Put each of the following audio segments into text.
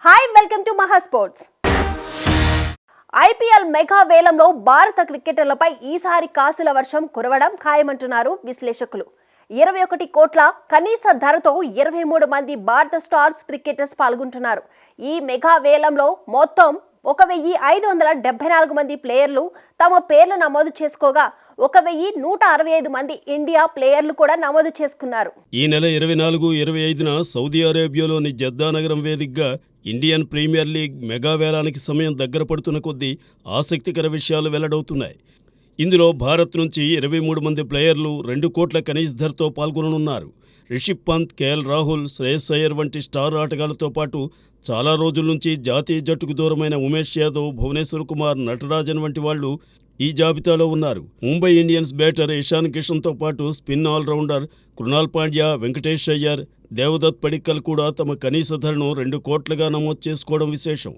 Hi welcome to మహా sports. IPL mega వేలంలో భారత క్రికెటర్లపై ఈసారి కాసుల వర్షం కురవడం ఖాయమంటున్నారు విశ్లేషకులు. 21 కోట్ల కనీస ధరతో 23 మంది భారత స్టార్స్ క్రికెటర్స్ పాల్గొంటున్నారు. ఈ మెగా వేలంలో మొత్తం 1574 మంది ప్లేయర్లు తమ పేర్లు నమోదు చేసుకోగా 1165 మంది ఇండియా ప్లేయర్లు కూడా నమోదు చేసుకున్నారు. ఈ నెల 24-25న సౌదీ అరేబియాలోని జద్దా నగరం వేదికగా ఇండియన్ ప్రీమియర్ లీగ్ మెగా వేలానికి సమయం దగ్గర పడుతున్న కొద్దీ ఆసక్తికర విషయాలు వెల్లడవుతున్నాయి. ఇందులో భారత్ నుంచి 23 మంది ప్లేయర్లు 2 కోట్ల కనీస ధరతో పాల్గొననున్నారు. రిషబ్ పంత్, కేఎల్ రాహుల్, శ్రేయస్ అయ్యర్ వంటి స్టార్ ఆటగాళ్లతో పాటు చాలా రోజుల నుంచి జాతీయ జట్టుకు దూరమైన ఉమేష్ యాదవ్, భువనేశ్వర్ కుమార్, నటరాజన్ వంటి వాళ్లు ఈ జాబితాలో ఉన్నారు. ముంబై ఇండియన్స్ బ్యాటర్ ఇషాన్ కిషన్తో పాటు స్పిన్ ఆల్రౌండర్ కృణాల్ పాండ్యా, వెంకటేష్ అయ్యర్, దేవదత్ పడిక్కల్ కూడా తమ కనీస ధరను 2 కోట్లుగా నమోదు చేసుకోవడం విశేషం.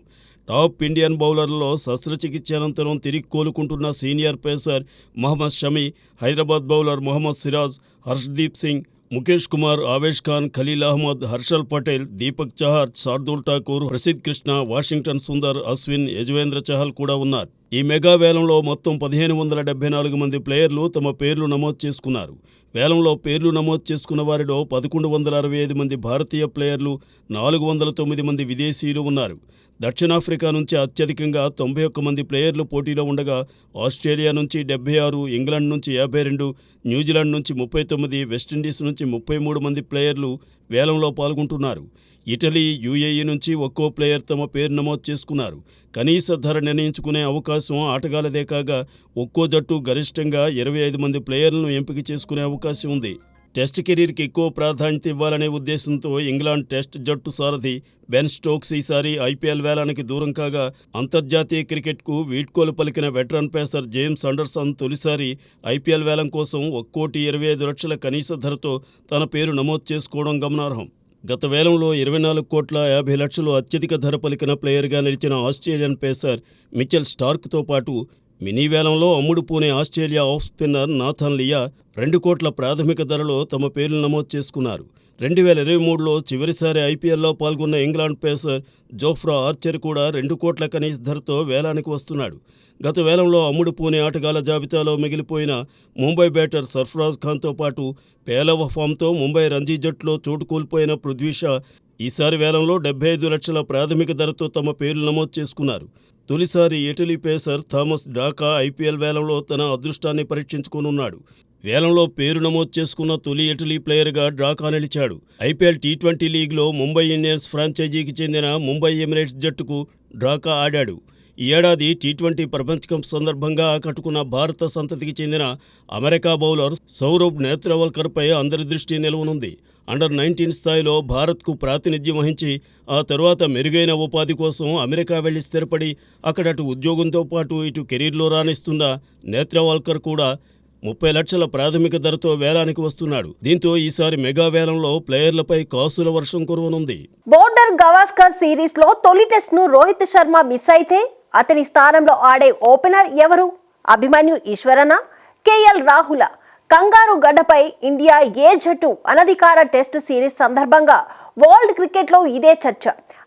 టాప్ ఇండియన్ బౌలర్లలో శస్త్రచికిత్స అనంతరం తిరిగి కోలుకుంటున్న senior pacer Mohammed Shami, Hyderabad bowler Mohammed Siraj, Harshdeep Singh, Mukesh Kumar, Avesh Khan, Khaleel Ahmed, Harshal Patel, Deepak Chahar, Shardul Thakur, Prasidh Krishna, Washington Sundar, Ashwin, Yuzvendra Chahal కూడా ఉన్నారు. ఈ మెగా వేలంలో మొత్తం 1574 మంది ప్లేయర్లు తమ పేర్లు నమోదు చేసుకున్నారు. వేలంలో పేర్లు నమోదు చేసుకున్న వారిలో 1165 మంది భారతీయ ప్లేయర్లు, 409 మంది విదేశీయులు ఉన్నారు. దక్షిణాఫ్రికా నుంచి అత్యధికంగా 91 మంది ప్లేయర్లు పోటీలో ఉండగా ఆస్ట్రేలియా నుంచి 76, ఇంగ్లాండ్ నుంచి 52, న్యూజిలాండ్ నుంచి 39, వెస్టిండీస్ నుంచి 33 మంది ప్లేయర్లు వేలంలో పాల్గొంటున్నారు. ఇటలీ, యూఏఈ నుంచి ఒక్కో ప్లేయర్ తమ పేరు నమోదు చేసుకున్నారు. కనీస ధర నిర్ణయించుకునే అవకాశం ఆటగాళ్లదే కాగా ఒక్కో జట్టు గరిష్టంగా 25 మంది ప్లేయర్లను ఎంపిక చేసుకునే అవకాశం ఉంది. టెస్ట్ కెరీర్కి ఎక్కువ ప్రాధాన్యత ఇవ్వాలనే ఉద్దేశంతో ఇంగ్లాండ్ టెస్ట్ జట్టు సారథి బెన్ స్టోక్స్ ఈసారి ఐపీఎల్ వేలానికి దూరం కాగా అంతర్జాతీయ క్రికెట్కు వీడ్కోలు పలికిన వెటరన్ పేసర్ జేమ్స్ అండర్సన్ తొలిసారి ఐపీఎల్ వేలం కోసం 1,25,00,000 కనీస ధరతో తన పేరు నమోదు చేసుకోవడం గమనార్హం. గత వేలంలో 24,50,00,000 అత్యధిక ధర పలికిన ప్లేయర్గా నిలిచిన ఆస్ట్రేలియన్ పేసర్ మిచెల్ స్టార్క్తో పాటు మినీ వేలంలో అమ్ముడుపోనే Australia off spinner Nathan Liya 2 కోట్ల ప్రాథమిక ధరలో తమ పేర్లు నమోదు చేసుకున్నారు. 2023లో చివరిసారి ఐపీఎల్లో పాల్గొన్న ఇంగ్లాండ్ పేసర్ జోఫ్రా ఆర్చర్ కూడా 2 కోట్ల కనీస ధరతో వేలానికి వస్తున్నాడు. గత వేలంలో అమ్ముడుపోనే ఆటగాళ్ల జాబితాలో మిగిలిపోయిన ముంబై బ్యాటర్ సర్ఫరాజ్ ఖాన్తో పాటు పేలవ ఫామ్తో ముంబై రంజీ జట్టులో చోటు కోల్పోయిన పృథ్వీ షా ఈసారి వేలంలో 75 లక్షల ప్రాథమిక ధరతో తమ పేర్లు నమోదు చేసుకున్నారు. తొలిసారి Italy pacer Thomas Dhaka IPL వేలంలో తన అదృష్టాన్ని పరీక్షించుకోనున్నాడు. వేలంలో పేరు నమోదు చేసుకున్న తొలి ఇటలీ ప్లేయర్గా డ్రాకా నిలిచాడు. ఐపీఎల్ టీ20 లీగ్లో ముంబై ఇండియన్స్ ఫ్రాంచైజీకి చెందిన ముంబై ఎమిరేట్స్ జట్టుకు డ్రాకా ఆడాడు. ఈ ఏడాది టీ20 ప్రపంచ కప్ సందర్భంగా ఆకట్టుకున్న భారత సంతతికి చెందిన అమెరికా బౌలర్ సౌరభ్ నేత్రవల్కర్పై అందరి దృష్టి నిలవనుంది. అండర్-19 స్థాయిలో భారత్కు ప్రాతినిధ్యం వహించి ఆ తరువాత మెరుగైన ఉపాధి కోసం అమెరికా వెళ్లి స్థిరపడి అక్కడ అటు ఉద్యోగంతో పాటు ఇటు కెరీర్లో రాణిస్తున్న నేత్రవాల్కర్ కూడా 30 లక్షల ప్రాథమిక ధరతో వేలానికి వస్తున్నాడు. దీంతో ఈసారి మెగా వేలంలో ప్లేయర్లపై కాసుల వర్షం కురవనుంది. బోర్డర్ గవాస్కర్ సిరీస్ లో తొలి టెస్ట్ ను రోహిత్ శర్మ మిస్ అయితే అతని స్థానంలో ఆడే ఓపెనర్ ఎవరు? అభిమన్యు ఈశ్వరనా, కేఎల్ రాహుల? కంగారు గడ్డపై ఇండియా ఏ జట్టు? అనధికార టెస్ట్ సిరీస్ సందర్భంగా వరల్డ్ క్రికెట్లో ఇదే చర్చ.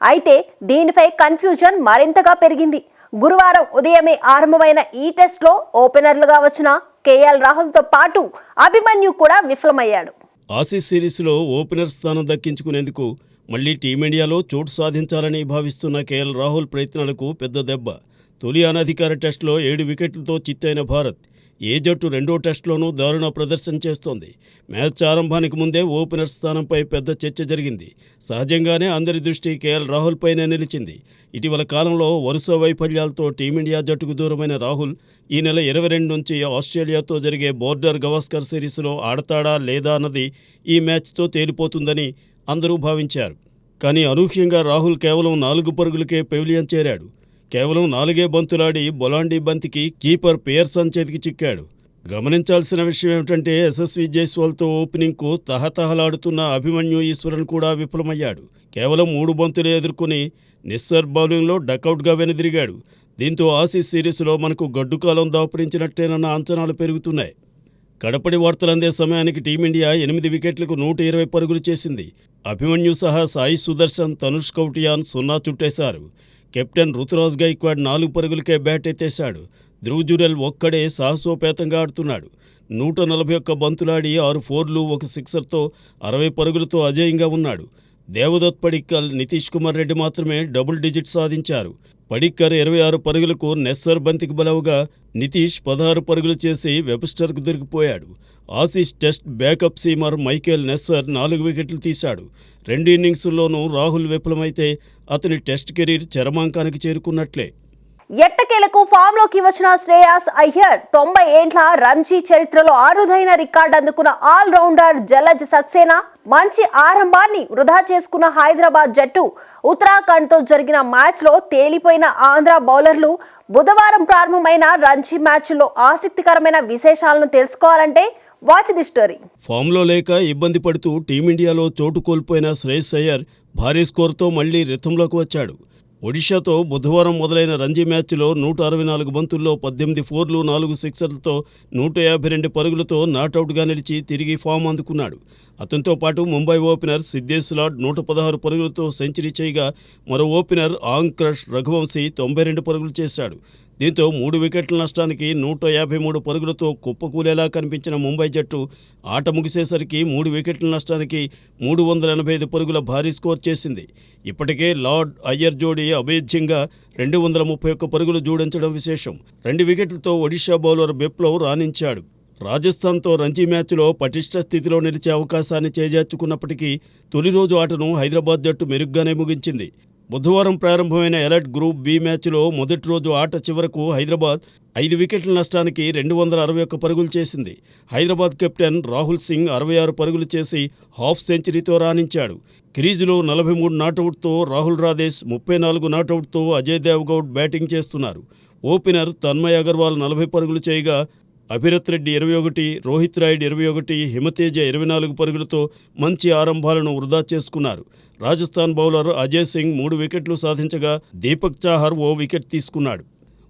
అయితే దీనిపై కన్ఫ్యూజన్ మరింతగా పెరిగింది. గురువారం ఉదయమే ఆరంభమైన ఈ టెస్ట్లో ఓపెనర్లుగా వచ్చిన కేఎల్ రాహుల్తో పాటు అభిమన్యు కూడా విఫలమయ్యాడు. ఆసీస్ సిరీస్లో ఓపెనర్ స్థానం దక్కించుకునేందుకు మళ్లీ టీమిండియాలో చోటు సాధించాలని భావిస్తున్న కేఎల్ రాహుల్ ప్రయత్నాలకు పెద్ద దెబ్బ. తొలి అనధికార టెస్టులో 7 వికెట్లతో చిత్తైన భారత్ ఏ జట్టు రెండో టెస్టులోనూ దారుణ ప్రదర్శన చేస్తోంది. మ్యాచ్ ఆరంభానికి ముందే ఓపెనర్ స్థానంపై పెద్ద చర్చ జరిగింది. సహజంగానే అందరి దృష్టి కేఎల్ రాహుల్పైనే నిలిచింది. ఇటీవల కాలంలో వరుస వైఫల్యాలతో టీమిండియా జట్టుకు దూరమైన రాహుల్ ఈ నెల 22 నుంచి ఆస్ట్రేలియాతో జరిగే బోర్డర్ గవాస్కర్ సిరీస్లో ఆడతాడా లేదా అన్నది ఈ మ్యాచ్తో తేలిపోతుందని అందరూ భావించారు. కానీ అనూహ్యంగా రాహుల్ కేవలం 4 పరుగులకే పెవిలియన్ చేరాడు. కేవలం 4 బంతులాడి బొలాండి బంతికి కీపర్ పియర్సన్ చేతికి చిక్కాడు. గమనించాల్సిన విషయం ఏమిటంటే యశస్వి జైస్వాల్తో ఓపెనింగ్కు తహతహలాడుతున్న అభిమన్యు ఈశ్వరన్ కూడా విఫలమయ్యాడు. కేవలం 3 బంతులే ఎదుర్కొని నిస్సర్ బౌలింగ్లో డకౌట్గా వెనుదిరిగాడు. దీంతో ఆసీస్ సిరీస్లో మనకు గడ్డుకాలం దాపురించినట్టేనన్న అంచనాలు పెరుగుతున్నాయి. కడపడి వార్తలందే సమయానికి టీమిండియా 8 వికెట్లకు 120 పరుగులు చేసింది. అభిమన్యు సహా సాయి సుదర్శన్, తనుష్ కౌటియాన్ 0 చుట్టేశారు. కెప్టెన్ రుతురాజ్ గైక్వాడ్ 4 పరుగులకే బ్యాట్ ఎత్తేశాడు. ధ్రువ్ జురెల్ ఒక్కడే సాహసోపేతంగా ఆడుతున్నాడు. 141 బంతులాడి 6 ఫోర్లు, 1 సిక్సర్తో 60 పరుగులతో అజేయంగా ఉన్నాడు. దేవదత్ పడిక్కల్, నితీష్ కుమార్ రెడ్డి మాత్రమే డబుల్ డిజిట్ సాధించారు. పడిక్కర్ 26 పరుగులకు నెస్సర్ బంతికి బలవుగా నితీష్ 16 పరుగులు చేసి వెబ్స్టర్కు దొరికిపోయాడు. Aussies test backup seamer Michael Neser 4 వికెట్లు తీశాడు. 2 ఇన్నింగ్స్ల్లోనూ రాహుల్ విఫలమైతే అతని టెస్ట్ కెరీర్ చరమాంకానికి చేరుకున్నట్లే. ఎట్టకేలకు ఫామ్ లోకి వచ్చిన శ్రేయాస్ అయ్యర్ 90 ఏండ్ల రంజీ చరిత్రలో అరుదైన రికార్డు అందుకున్న ఆల్ రౌండర్ జలజ్ సక్సేనా మంచి ఆరంభాన్ని వృధా చేసుకున్న హైదరాబాద్ జట్టు ఉత్తరాఖండ్ తో జరిగిన మ్యాచ్ లో తేలిపోయిన ఆంధ్ర బౌలర్లు. బుధవారం ప్రారంభమైన రంజీ మ్యాచ్ లో ఆసక్తికరమైన విశేషాలను తెలుసుకోవాలంటే వాచ్ ది స్టోరీ. ఫామ్లో లేక ఇబ్బంది పడుతూ టీమిండియాలో చోటు కోల్పోయిన శ్రేయస్ అయ్యర్ భారీ స్కోర్తో మళ్లీ రిథంలోకి వచ్చాడు. ఒడిషాతో బుధవారం మొదలైన రంజీ మ్యాచ్లో 164 బంతుల్లో 18 ఫోర్లు, 4 సిక్సర్లతో 152 పరుగులతో నాటౌట్గా నిలిచి తిరిగి ఫామ్ అందుకున్నాడు. అతనితో పాటు ముంబై ఓపెనర్ సిద్ధేశ్ లాడ్ 116 పరుగులతో సెంచరీ చేయగా మరో ఓపెనర్ ఆంక్రష్ రఘువంశీ 92 పరుగులు చేశాడు. దీంతో 3 వికెట్ల నష్టానికి 153 పరుగులతో కుప్పకూలేలా కనిపించిన ముంబై జట్టు ఆట ముగిసేసరికి 3 వికెట్ల నష్టానికి 385 పరుగుల భారీ స్కోర్ చేసింది. ఇప్పటికే లార్డ్ అయ్యర్ జోడీ అభేద్యంగా 231 పరుగులు జోడించడం విశేషం. 2 వికెట్లతో ఒడిషా బౌలర్ బిప్లవ్ రాణించాడు. రాజస్థాన్తో రంజీ మ్యాచ్లో పటిష్ట స్థితిలో నిలిచే అవకాశాన్ని చేజార్చుకున్నప్పటికీ తొలి రోజు ఆటను హైదరాబాద్ జట్టు మెరుగ్గానే ముగించింది. బుధవారం ప్రారంభమైన ఎలైట్ గ్రూప్ బి మ్యాచ్లో మొదటి రోజు ఆట చివరకు హైదరాబాద్ 5 వికెట్ల నష్టానికి 261 పరుగులు చేసింది. హైదరాబాద్ కెప్టెన్ రాహుల్ సింగ్ 66 పరుగులు చేసి హాఫ్ సెంచరీతో రాణించాడు. క్రీజులో 43 నాటౌట్తో రాహుల్ రాధేశ్, 34 నాటౌట్తో అజయ్ దేవ్గౌడ్ బ్యాటింగ్ చేస్తున్నారు. ఓపెనర్ తన్మయ్ అగర్వాల్ 40 పరుగులు చేయగా అభిరత్ రెడ్డి 21, రోహిత్ రాయుడు 21, హిమతేజ 24 పరుగులతో మంచి ఆరంభాలను వృధా చేసుకున్నారు. రాజస్థాన్ బౌలర్ అజయ్ సింగ్ 3 వికెట్లు సాధించగా దీపక్ చాహర్ ఓ వికెట్ తీసుకున్నాడు.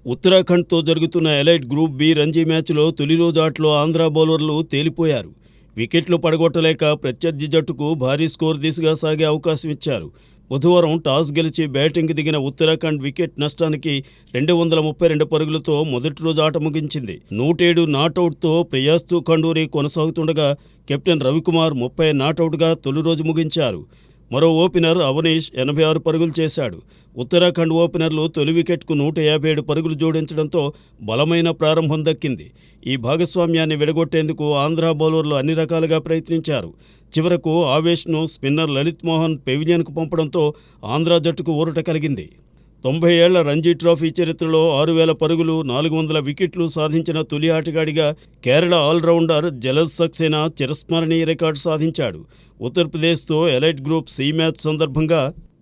ఉత్తరాఖండ్తో జరుగుతున్న ఎలైట్ గ్రూప్ బి రంజీ మ్యాచ్లో తొలి రోజు ఆటలో ఆంధ్ర బౌలర్లు తేలిపోయారు. వికెట్లు పడగొట్టలేక ప్రత్యర్థి జట్టుకు భారీ స్కోర్ దిశగా సాగే అవకాశం ఇచ్చారు. బుధవారం టాస్ గెలిచి బ్యాటింగ్కి దిగిన ఉత్తరాఖండ్ వికెట్ నష్టానికి 232 పరుగులతో మొదటి రోజు ఆట ముగించింది. 107 నాటౌట్తో ప్రయాస్తు ఖండూరి కొనసాగుతుండగా కెప్టెన్ రవికుమార్ 30 నాటౌట్గా తొలి రోజు ముగించారు. మరో ఓపెనర్ అవనీష్ 86 పరుగులు చేశాడు. ఉత్తరాఖండ్ ఓపెనర్లు తొలి వికెట్కు 157 పరుగులు జోడించడంతో బలమైన ప్రారంభం దక్కింది. ఈ భాగస్వామ్యాన్ని విడగొట్టేందుకు ఆంధ్ర బౌలర్లు అన్ని రకాలుగా ప్రయత్నించారు. చివరకు ఆవేష్ను స్పిన్నర్ లలిత్ మోహన్ పెవిలియన్కు పంపడంతో ఆంధ్ర జట్టుకు ఊరట కలిగింది. 90 ఏళ్ల రంజీ ట్రోఫీ చరిత్రలో 6000 పరుగులు, 400 వికెట్లు సాధించిన తొలి ఆటగాడిగా కేరళ ఆల్రౌండర్ జలజ్ సక్సేనా చిరస్మరణీయ రికార్డు సాధించాడు. ఉత్తరప్రదేశ్తో ఎలైట్ గ్రూప్ సి మ్యాచ్ సందర్భంగా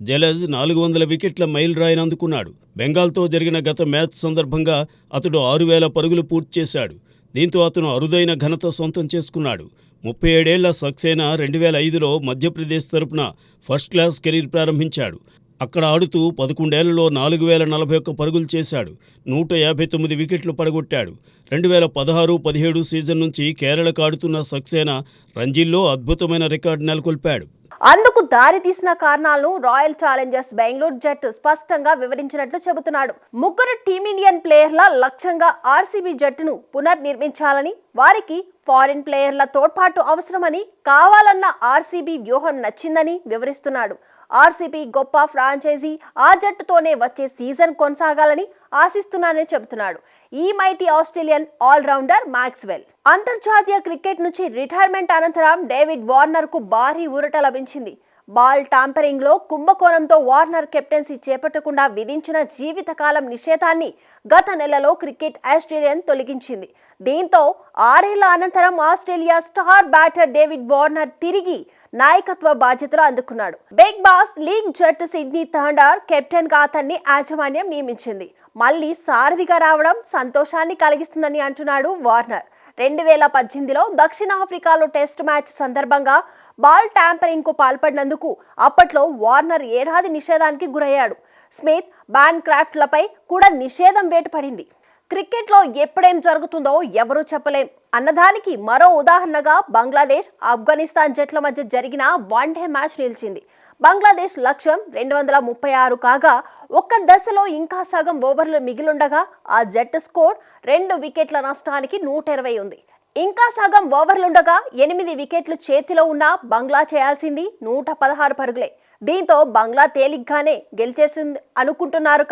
జలజ్ 400 వికెట్ల మైల్ రాయిని అందుకున్నాడు. బెంగాల్తో జరిగిన గత మ్యాచ్ సందర్భంగా అతడు 6000 పరుగులు పూర్తి చేశాడు. దీంతో అతను అరుదైన ఘనత సొంతం చేసుకున్నాడు. 37 ఏళ్ల సక్సేనా 2005లో మధ్యప్రదేశ్ తరపున ఫస్ట్ క్లాస్ కెరీర్ ప్రారంభించాడు. అక్కడ ఆడుతూ 11 ఏళ్లలో 4041 పరుగులు చేశాడు. 159 వికెట్లు పడగొట్టాడు. 2016-17 సీజన్ నుంచి కేరళకు ఆడుతున్న సక్సేనా రంజీల్లో అద్భుతమైన రికార్డు నెలకొల్పాడు. అందుకు దారి తీసిన కారణాలను రాయల్ ఛాలెంజర్స్ బెంగళూరు జట్టు స్పష్టంగా వివరించినట్లు చెబుతున్నాడు. 3 టీమిండియన్ ప్లేయర్ల లక్ష్యంగా ఆర్సీబీ జట్టును పునర్నిర్మించాలని, వారికి ఫారిన్ ప్లేయర్ల తోడ్పాటు అవసరమని, కావాలన్న ఆర్సీబీ వ్యూహం నచ్చిందని వివరిస్తున్నాడు. ఆర్సీబీ గొప్ప ఫ్రాంచైజీ, ఆ జట్టుతోనే వచ్చే సీజన్ కొనసాగాలని ఆశిస్తున్నానని చెబుతున్నాడు ఈ మైటీ ఆస్ట్రేలియన్ ఆల్రౌండర్ మ్యాక్స్వెల్. అంతర్జాతీయ క్రికెట్ నుంచి రిటైర్మెంట్ అనంతరం డేవిడ్ వార్నర్ కు భారీ ఊరట లభించింది. బాల్ టాంపరింగ్ లో కుంభకోణంతో వార్నర్ కెప్టెన్సీ చేపట్టకుండా విధించిన జీవితకాలం నిషేధాన్ని గత నెలలో క్రికెట్ ఆస్ట్రేలియన్ తొలగించింది. దీంతో 6 ఏళ్ల అనంతరం Australia star batter David Warner తిరిగి నాయకత్వ బాధ్యతలు అందుకున్నాడు. బిగ్ బాస్ లీగ్ జట్టు సిడ్నీ థండర్ కెప్టెన్ గా అతన్ని యాజమాన్యం నియమించింది. మళ్లీ సారథిగా రావడం సంతోషాన్ని కలిగిస్తుందని అంటున్నాడు వార్నర్. 2018లో దక్షిణాఫ్రికాలో టెస్ట్ మ్యాచ్ సందర్భంగా బాల్ ట్యాంపరింగ్ కు పాల్పడినందుకు అప్పట్లో వార్నర్ ఏడాది నిషేధానికి గురయ్యాడు. స్మిత్, బ్యాన్ క్రాఫ్ట్లపై కూడా నిషేధం వేటు పడింది. క్రికెట్లో ఎప్పుడేం జరుగుతుందో ఎవరూ చెప్పలేం అన్నదానికి మరో ఉదాహరణగా బంగ్లాదేశ్ ఆఫ్ఘనిస్తాన్ జట్ల మధ్య జరిగిన వన్డే మ్యాచ్ నిలిచింది. బంగ్లాదేశ్ లక్ష్యం 236 కాగా ఒక్క దశలో ఇంకా సగం ఓవర్లు మిగిలుండగా ఆ జట్టు స్కోర్ 2 వికెట్ల నష్టానికి 120 ఉంది. ఇంకా సగం ఓవర్లుండగా 8 వికెట్లు చేతిలో ఉన్న బంగ్లా చేయాల్సింది 116 పరుగులే. దీంతో బంగ్లా తేలిగ్గానే గెలిచేసింది అనుకుంటున్నారు.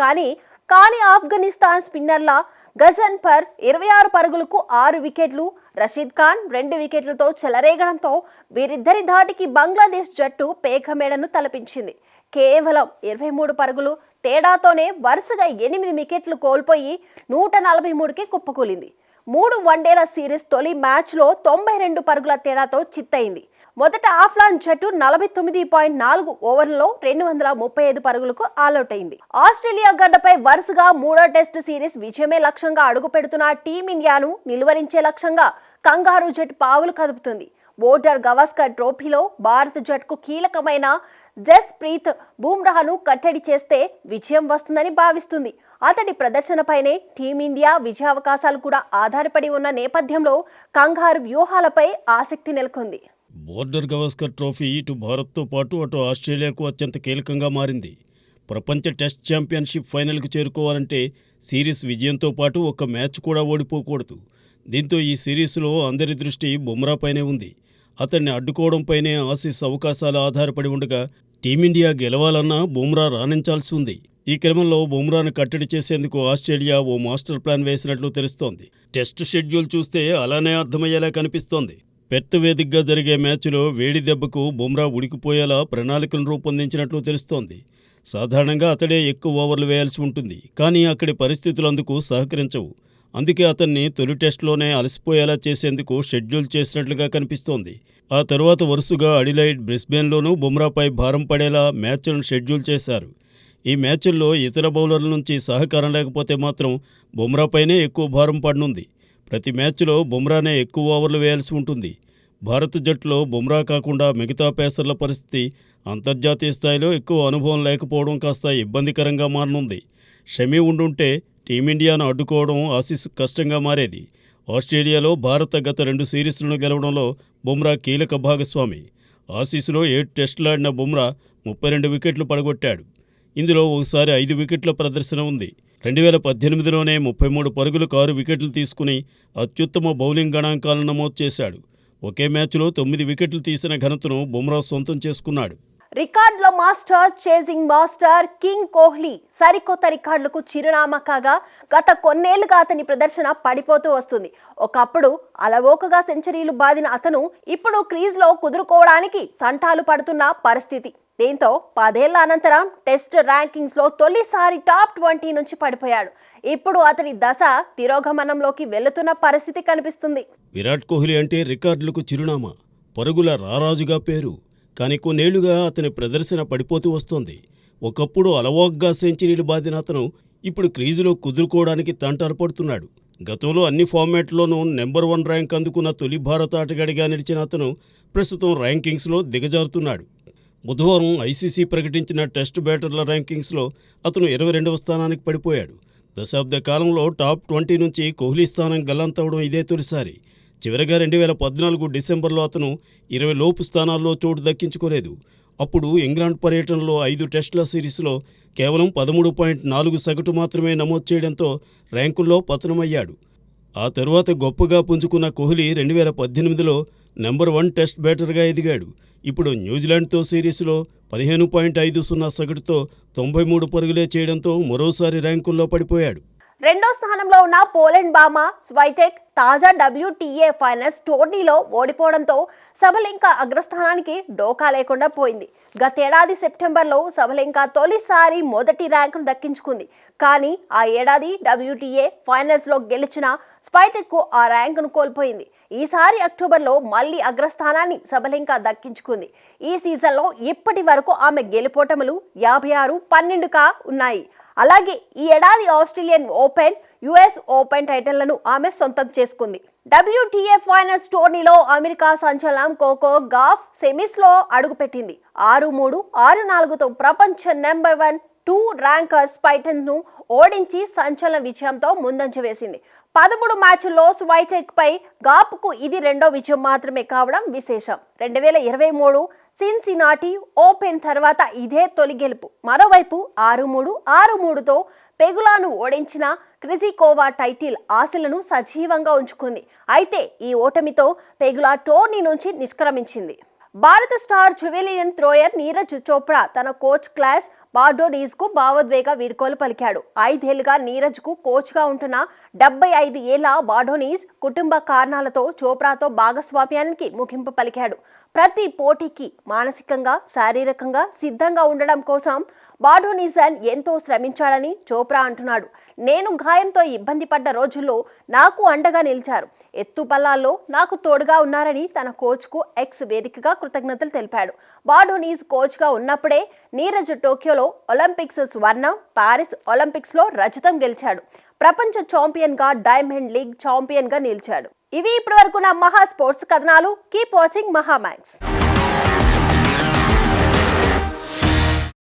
కానీ ఆఫ్ఘనిస్తాన్ స్పిన్నర్ల గజన్పర్ 26 పరుగులకు 6 వికెట్లు, రషీద్ ఖాన్ 2 వికెట్లతో చెలరేగడంతో వీరిద్దరి ధాటికి బంగ్లాదేశ్ జట్టు పేకమేడను తలపించింది. కేవలం 23 పరుగులు తేడాతోనే వరుసగా 8 వికెట్లు కోల్పోయి 143కి కుప్పకూలింది. 3 వన్డేల సిరీస్ తొలి మ్యాచ్లో 92 పరుగుల తేడాతో చిత్తయింది. మొదట ఆఫ్ఘాన్ జట్టు 49.4 ఓవర్లలో 235 పరుగులకు ఆలౌట్ అయింది. ఆస్ట్రేలియా గడ్డపై వరుసగా 3వ టెస్టు సిరీస్ విజయమే లక్ష్యంగా అడుగు పెడుతున్న టీమిండియాను నిలువరించే లక్ష్యంగా కంగారు జట్టు పావులు కదుపుతుంది. బోర్డర్ గవాస్కర్ ట్రోఫీలో భారత జట్టుకు కీలకమైన జస్ప్రీత్ బుమ్రాను కట్టడి చేస్తే విజయం వస్తుందని భావిస్తుంది. అతడి ప్రదర్శనపైనే టీమిండియా విజయావకాశాలు కూడా ఆధారపడి ఉన్న నేపథ్యంలో కంగారు వ్యూహాలపై ఆసక్తి నెలకొంది. బోర్డర్ గవాస్కర్ ట్రోఫీ ఇటు భారత్తో పాటు అటు ఆస్ట్రేలియాకు అత్యంత కీలకంగా మారింది. ప్రపంచ టెస్ట్ ఛాంపియన్షిప్ ఫైనల్కు చేరుకోవాలంటే సిరీస్ విజయంతో పాటు ఒక్క మ్యాచ్ కూడా ఓడిపోకూడదు. దీంతో ఈ సిరీస్లో అందరి దృష్టి బుమ్రాపైనే ఉంది. అతన్ని అడ్డుకోవడంపైనే ఆసీస్ అవకాశాలు ఆధారపడి ఉండగా టీమిండియా గెలవాలన్నా బుమ్రా రాణించాల్సి ఉంది. ఈ క్రమంలో బుమ్రాను కట్టడి చేసేందుకు ఆస్ట్రేలియా ఓ మాస్టర్ ప్లాన్ వేసినట్లు తెలుస్తోంది. టెస్టు షెడ్యూల్ చూస్తే అలానే అర్థమయ్యేలా కనిపిస్తోంది. పెర్త్ వేదికగా జరిగే మ్యాచ్లో వేడి దెబ్బకు బుమ్రా ఉడికిపోయేలా ప్రణాళికను రూపొందించినట్లు తెలుస్తోంది. సాధారణంగా అతడే ఎక్కువ ఓవర్లు వేయాల్సి ఉంటుంది. కానీ అక్కడి పరిస్థితులు అందుకు సహకరించవు. అందుకే అతన్ని తొలి టెస్టులోనే అలసిపోయేలా చేసేందుకు షెడ్యూల్ చేసినట్లుగా కనిపిస్తోంది. ఆ తరువాత వరుసగా అడిలైడ్, బ్రిస్బేన్లోనూ బుమ్రాపై భారం పడేలా మ్యాచ్లను షెడ్యూల్ చేశారు. ఈ మ్యాచ్ల్లో ఇతర బౌలర్ల నుంచి సహకారం లేకపోతే మాత్రం బుమ్రాపైనే ఎక్కువ భారం పడనుంది. ప్రతి మ్యాచ్లో బుమ్రానే ఎక్కువ ఓవర్లు వేయాల్సి ఉంటుంది. భారత జట్టులో బుమ్రా కాకుండా మిగతా పేసర్ల పరిస్థితి అంతర్జాతీయ స్థాయిలో ఎక్కువ అనుభవం లేకపోవడం కాస్త ఇబ్బందికరంగా మారనుంది. షమి ఉండుంటే టీమిండియాను అడ్డుకోవడం ఆసీస్ కష్టంగా మారేది. ఆస్ట్రేలియాలో భారత గత 2 సిరీస్లను గెలవడంలో బుమ్రా కీలక భాగస్వామి. ఆసీస్లో 7 టెస్టులాడిన బుమ్రా 32 వికెట్లు పడగొట్టాడు. ఇందులో ఒకసారి 5 వికెట్ల ప్రదర్శన ఉంది. 2018లోనే 33 పరుగులకు 6 వికెట్లు తీసుకుని అత్యుత్తమ బౌలింగ్ గణాంకాలను నమోదు చేశాడు. ఒకే మ్యాచ్లో 9 వికెట్లు తీసిన ఘనతను బుమ్రా సొంతం చేసుకున్నాడు. రికార్డుల master, chasing master king Kohli సరికొత్త రికార్డులకు చిరునామా కాగా గత కొన్నేళ్లుగా అతని ప్రదర్శన పడిపోతూ వస్తుంది. ఒకప్పుడు అలవోకగా సెంచరీలు బాదిన అతను ఇప్పుడు క్రీజ్లో కుదురుకోవడానికి తంటాలు పడుతున్న పరిస్థితి. దీంతో 10 ఏళ్ల అనంతరం టెస్ట్ ర్యాంకింగ్స్లో తొలిసారి టాప్ 20 నుంచి పడిపోయాడు. ఇప్పుడు అతని దశ తిరోగమనంలోకి వెళుతున్న పరిస్థితి కనిపిస్తుంది. విరాట్ కోహ్లీ అంటే రికార్డులకు చిరునామా, పరుగుల రారాజుగా పేరు. కానీ కొన్నేళ్లుగా అతని ప్రదర్శన పడిపోతూ వస్తోంది. ఒకప్పుడు అలవోగ్గా సెంచరీలు బాదిన అతను ఇప్పుడు క్రీజులో కుదురుకోవడానికి తంటాలు పడుతున్నాడు. గతంలో అన్ని ఫార్మాట్లోనూ నెంబర్ 1 ర్యాంక్ అందుకున్న తొలి భారత ఆటగాడిగా నిలిచిన అతను ప్రస్తుతం ర్యాంకింగ్స్లో దిగజారుతున్నాడు. బుధవారం ఐసీసీ ప్రకటించిన టెస్ట్ బ్యాటర్ల ర్యాంకింగ్స్లో అతను 22వ స్థానానికి పడిపోయాడు. దశాబ్ద కాలంలో టాప్ 20 నుంచి కోహ్లీ స్థానం గల్లంతవడం ఇదే తొలిసారి. చివరగా 2014 డిసెంబర్లో అతను 20 లోపు స్థానాల్లో చోటు దక్కించుకోలేదు. అప్పుడు ఇంగ్లాండ్ పర్యటనలో 5 టెస్టుల సిరీస్లో కేవలం 13.4 సగటు మాత్రమే నమోదు చేయడంతో ర్యాంకుల్లో పతనమయ్యాడు. ఆ తరువాత గొప్పగా పుంజుకున్న కోహ్లీ 2018లో నెంబర్ 1 టెస్ట్ బ్యాటర్గా ఎదిగాడు. ఇప్పుడు న్యూజిలాండ్తో సిరీస్లో 15.50 సగటుతో 93 పరుగులే చేయడంతో మరోసారి ర్యాంకుల్లో పడిపోయాడు. రెండో స్థానంలో ఉన్న పోలాండ్ భామ స్వైటెక్ తాజా WTA ఫైనల్స్ టోర్నీలో ఓడిపోవడంతో సబలెంకా అగ్రస్థానానికి డోకా లేకుండా పోయింది. గతేడాది సెప్టెంబర్లో సబలెంకా తొలిసారి మొదటి ర్యాంకును దక్కించుకుంది. కానీ ఆ ఏడాది WTA ఫైనల్స్లో గెలిచిన స్వైటెక్కు ఆ ర్యాంకును కోల్పోయింది. ఈసారి అక్టోబర్లో మళ్లీ అగ్రస్థానాన్ని సబలెంకా దక్కించుకుంది. ఈ సీజన్లో ఇప్పటి వరకు ఆమె గెలుపోటములు 56-12గా ఉన్నాయి. అలాగే ఈ ఏడాది ఆస్ట్రేలియన్ ఓపెన్, యుఎస్ ఓపెన్ టైటిళ్లను ఆమె సొంతం చేసుకుంది. WTA ఫైనల్స్ టోర్నీలో అమెరికా సంచలనం కోకో గాఫ్ సెమీస్లో అడుగుపెట్టింది. 6-3, 6-4తో ప్రపంచ నెంబర్ 1 ర్యాంకర్ స్పైటన్ ను ఓడించి సంచలన విజయంతో ముందంజ వేసింది. 13 మ్యాచ్ల్లో స్వైటెక్ పై గాపుకు ఇది రెండో విజయం మాత్రమే కావడం విశేషం. 2023 సిన్సినాటి ఓపెన్ తర్వాత ఇదే తొలి గెలుపు. మరోవైపు 6-3, 6-3తో పెగులాను ఓడించిన క్రిజికోవా టైటిల్ ఆశలను సజీవంగా ఉంచుకుంది. అయితే ఈ ఓటమితో పెగులా టోర్నీ నుంచి నిష్క్రమించింది. భారత స్టార్ జువెలియన్ థ్రోయర్ నీరజ్ చోప్రా తన కోచ్ క్లాస్ బార్డోనీస్ కు భావోద్వేగ వీడ్కోలు పలికాడు. 5 ఏళ్లుగా నీరజ్ కు కోచ్ గా ఉంటున్న 75 ఏళ్ల బార్డోనీస్ కుటుంబ కారణాలతో చోప్రాతో భాగస్వామ్యానికి ముగింపు పలికాడు. ప్రతి పోటీకి మానసికంగా, శారీరకంగా సిద్ధంగా ఉండడం కోసం బార్డోనీసన్ ఎంతో శ్రమించాడని చోప్రా అంటున్నాడు. నేను గాయంతో ఇబ్బంది పడ్డ రోజుల్లో నాకు అండగా నిలిచారు. ఎత్తుపల్లాల్లో నాకు తోడుగా ఉన్నారని తన కోచ్కు ఎక్స్ వేదికగా కృతజ్ఞతలు తెలిపాడు. బార్డోనీస్ కోచ్గా ఉన్నప్పుడే నీరజ్ టోక్యోలో ఒలింపిక్స్ స్వర్ణం, పారిస్ ఒలింపిక్స్లో రజతం గెలిచాడు. ప్రపంచ ఛాంపియన్గా, డైమండ్ లీగ్ ఛాంపియన్గా నిలిచాడు. ఇవి ఇప్పటివరకు నా మహా స్పోర్ట్స్ కథనాలు. కీప్ వాచింగ్ మహా మ్యాక్స్.